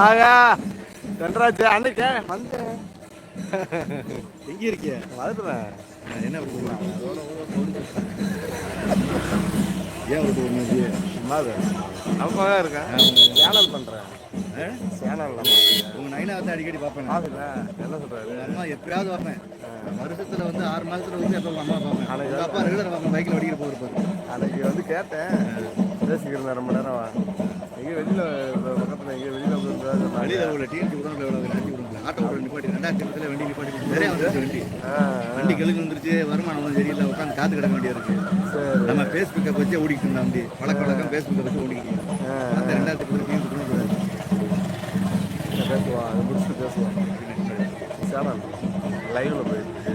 ஆகா தண்டராஜ் அன்னைக்கு வந்தேன். எங்க இருக்கிய? வந்துடுறேன். என்ன பண்ணுறேன்? ஏன் ஒரு சும்மாது அவங்க இருக்கேன். சேனல் பண்ணுறேன். சேனல் உங்கள் நைனாவத்தை அடிக்கடி பார்ப்பேன். என்ன சொல்கிறாரு? அம்மா எப்பயாவது பார்ப்பேன். வருஷத்தில் வந்து 6 மாதத்தில் வந்து எப்போ அம்மா பார்ப்பேன். அன்னைக்கு அப்பா ரெகுலர் பார்ப்பேன். பைக்கில் ஓடிக்கிற போயிருப்பாரு. அன்னைக்கு வந்து கேட்டேன், பேசிக்கிறேன் ரொம்ப நேரம். எங்கே வெளியில் பக்கத்தில் எங்கே வெளியில் வெளியில் உள்ள டிஎன்டி உடம்புல எவ்வளோ வண்டி விடுங்களா? ஆட்டோ ஓட நிப்பாட்டி 2000 வண்டி நிப்பாட்டி நிறையா வந்துருச்சு. வண்டி கெழுகு வந்துருச்சு. வருமானம் வந்து சரியில்லை. உட்காந்து காத்து கிடக்க வேண்டியா இருக்கு. நம்ம ஃபேஸ்புக்கை வச்சு ஓடிக்கிட்டு இருந்தோம். வண்டி பழக்க வழக்கம் ஃபேஸ்புக்கை வச்சு ஓடிக்கிட்டு அந்த 2000 பேசுவான். அதை முடிச்சுட்டு பேசுவான். சேனல் லைவில் போயிருக்கு.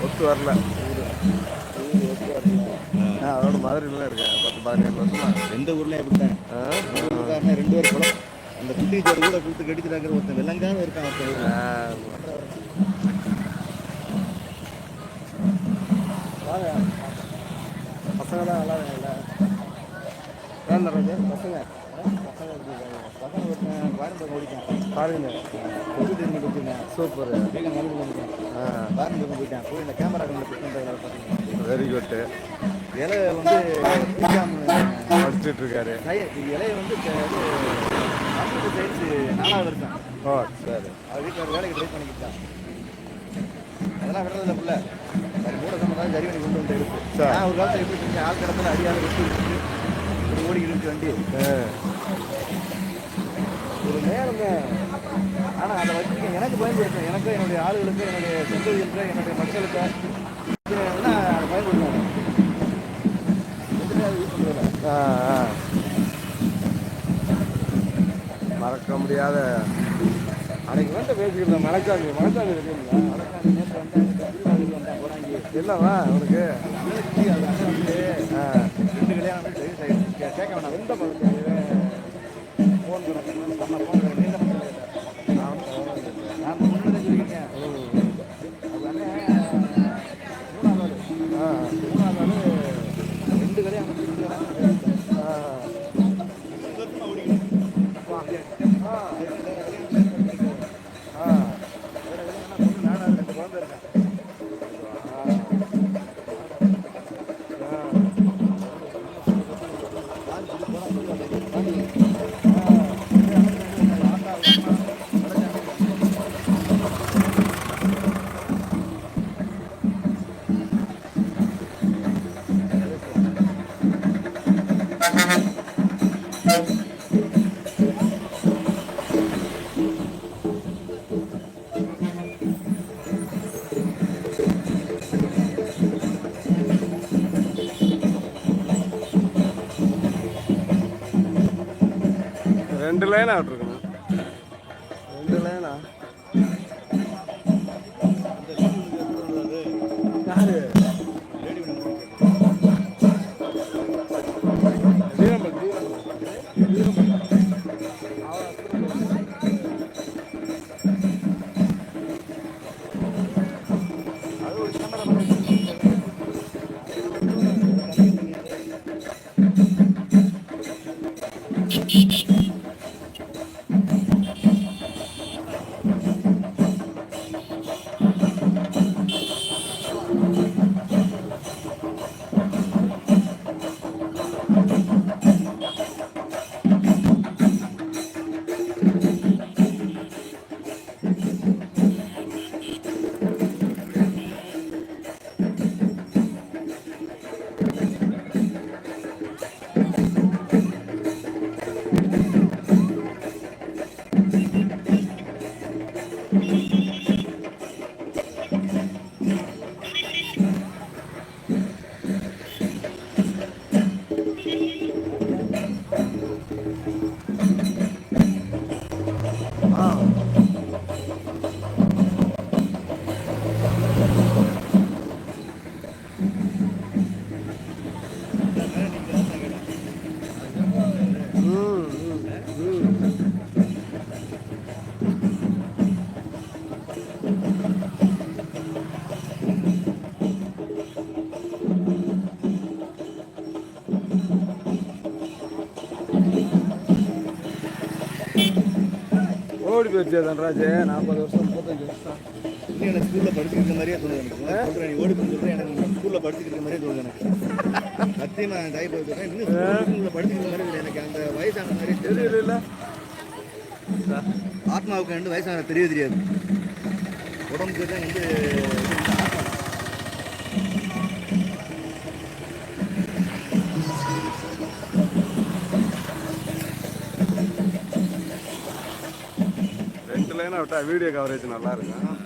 ஒத்து வரல. ஒத்து வரல. அதோட மதுரையில இருக்கேன். 10-15 வருஷமா. எந்த ஊர்ல எப்படித்தான் 2 பேர் குளம் அந்த குட்டிச்சோடு கூட கொடுத்து கடிக்கிறாங்கிற ஒருத்தன் வெள்ளங்கான இருக்கான். பசங்க தான் நல்லா இல்லை. பசங்க கோயம்புத்தூர் ஓடிட்டேன். பாருங்க சூப்பர். பாருங்க போயிட்டேன். போய் இந்த கேமரா பார்த்தீங்கன்னா வெரி குட். இலை வந்து படிச்சுட்டு இருக்காரு. இலையை வந்து கம்ப்யூட்டர் சயின்ஸ் 4வது வருஷம். ஓ சரி. அது வீட்டில் ஒரு வேலைக்கு ட்ரை பண்ணிக்கிட்டான். அதெல்லாம் விடுறதில்ல பிள்ளை. மூட சம்பந்தம் சரி பண்ணி கொண்டு வந்து இருக்கு. நான் ஒரு காலத்தில் எப்படி செஞ்சேன், ஆள் கடத்தில் அடியாத வெட்டி ஒரு ஓடி இருக்கு வண்டி ஒரு நேரம். ஆனால் அதை வச்சு எனக்கு பயன்படுத்தேன். எனக்கு என்னுடைய ஆளுகளுக்கு, என்னுடைய சந்ததிகளுக்கு, என்னுடைய மக்களுக்கு அதை பயன்படுத்துவாங்க. மறக்க முடியாத அன்னைக்கு வந்து பேசிக்கிறேன். மலைச்சாமி இருக்குங்களா? மலைச்சாமி நேற்று வந்தாங்க போறாங்க. இல்லவா அவனுக்கு 2 கல்யாணம் கேட்க வேணாம். எந்த ஃபோன் பண்ண ஃபோன் நான் முன்னாடி சொல்லியிருக்கேன். அது மூணாவது 2 கல்யாணம் ரெண்டு லைனா விட்டுருக்கணும். 2 லைனா யாரு ஓடி போயிடுச்சு தன்ராஜ் 40 வருஷம் 35 வருஷம். இன்னும் எனக்கு ஸ்கூலில் படிச்சுக்கிற மாதிரியே தோணுது எனக்கு. சொல்கிறேன் நீ ஓடி போய் சொல்கிறேன், எனக்கு ஸ்கூலில் படிச்சுக்கிற மாதிரியே தோணுது எனக்கு. சத்தியமாக நான் டைப் சொல்கிறேன், இன்னும் ஸ்கூலில் படிச்சுக்கிற மாதிரி இல்லை. எனக்கு அந்த வயசான மாதிரி தெரியல இல்லை. ஆத்மாவுக்கு வந்து வயசான தெரியவே தெரியாது. உடம்புக்கு தான் வந்து ஆத்மா. விட்டா வீடியோ கவரேஜ் நல்லா இருக்கும்.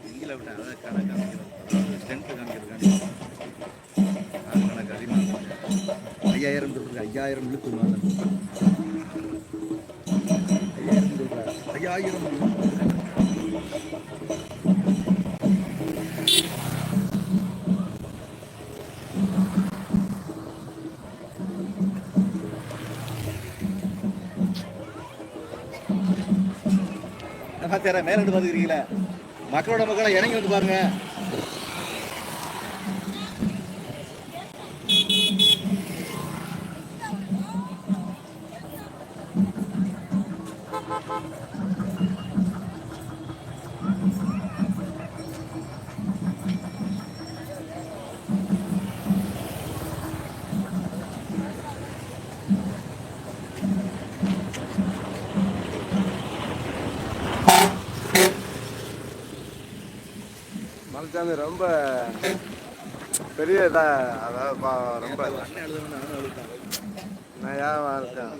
இங்கில விட்டா அதாவது கணக்கு காமிக்கிறது, ஸ்ட்ரென்த்து காமிக்கிறது கணக்கு அதிகமாக 5000 சொல்கிறாங்க. 5000 இழுத்து 5000 சொல்கிறாங்க. 5000 பார்த்தேன். மேலே இருந்து பார்த்துக்கிறீங்களா? மக்களோட மக்களை இறங்கி வந்து பாருங்க. மலைச்சாமி ரொம்ப பெரிய இதாக, அதாவது ரொம்ப அண்ணன் எழுதுனா நான் ஏன் இருக்கேன்